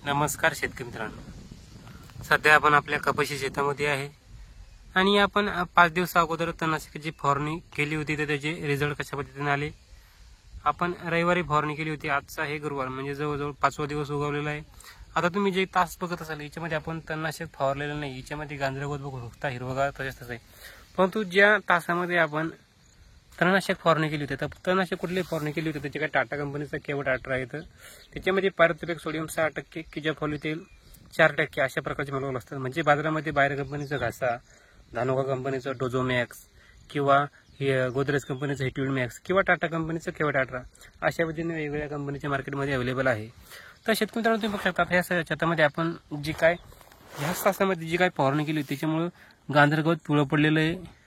नमस्कार शेतकरी मित्रांनो, सध्या आपण आपल्या कपाशी शेतामध्ये आहे आणि आपण 5 दिवस अगोदर तणनाशकाची फवारणी केली होती. तर त्याचे रिझल्ट कशा पद्धतीने आले. आपण रविवारी फवारणी केली होती, आजचा आहे गुरुवार, म्हणजे जवळजवळ 5वा दिवस उगवलेला आहे. आता तुम्ही जे तास बघत असाल याच्यामध्ये आपण तणनाशक फवारलेलं नाही, याच्यामध्ये गांजरागोत बघता हिरवगार तसेच आहे. परंतु ज्या तासामध्ये आपण तणनाशक फवारणी केली होती, तर तणनाशक कुठली फवारणी केली होती त्याचे काय टाटा कंपनीचा केवट 18 आहे. तर त्याच्यामध्ये पायरेथ्रोपिक सोडियम 6%, किजाफॉलिथेल 4% अशा प्रकारचे मोलॉल असतात. म्हणजे बाजारामध्ये बायर कंपनीचा घासा, धानुका कंपनीचा डोझोमॅक्स किंवा गोदरेज कंपनीचं हिटविल मॅक्स किंवा टाटा कंपनीचं केवट 18 अशा पद्धतीने वेगवेगळ्या कंपनीच्या मार्केटमध्ये अवेलेबल आहे. तर शेतकरी मित्रांनो, तुम्ही बघू शकता ह्या शेतामध्ये आपण जी काय ह्या तासामध्ये जी काय फवारणी केली त्याच्यामुळे गांजरगवत पिवळं पडलेलं आहे.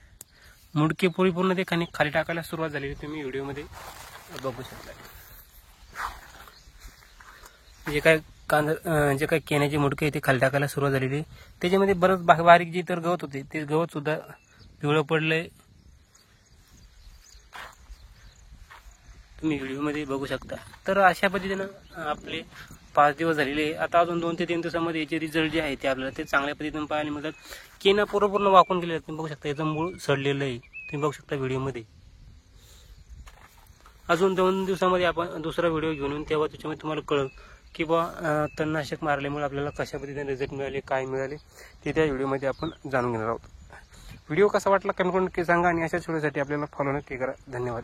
मुडके परिपूर्ण ते खाली टाकायला सुरुवात झालेली तुम्ही व्हिडिओमध्ये बघू शकता. जे काय केण्याचे मुडके ते खाली टाकायला सुरुवात झालेली, त्याच्यामध्ये बरंच बारीक जे तर गवत होते ते गवत सुद्धा पिवळं पडलंय, तुम्ही व्हिडिओमध्ये बघू शकता. तर अशा पद्धतीनं आपले 5 दिवस झालेले. आता अजून 2 ते 3 दिवसामध्ये याचे रिझल्ट जे आहे ते आपल्याला ते चांगल्या पद्धतीने पाहायला मिळतात. केना पूर्ण वाकून गेले, तुम्ही बघू शकता याचं मूळ सडलेलं आहे, तुम्ही बघू शकता व्हिडिओमध्ये. अजून 2 दिवसामध्ये आपण दुसरा व्हिडिओ घेऊन येऊन, तेव्हा त्याच्यामध्ये तुम्हाला कळेल की बा तणनाशक मारल्यामुळे आपल्याला कशा पद्धतीने रिझल्ट मिळाले, काय मिळाले ते त्या व्हिडिओमध्ये आपण जाणून घेणार आहोत. व्हिडिओ कसा वाटला कमेंट करून नक्की सांगा आणि अशाच व्हिडिओसाठी आपल्याला फॉलो नक्की करा. धन्यवाद.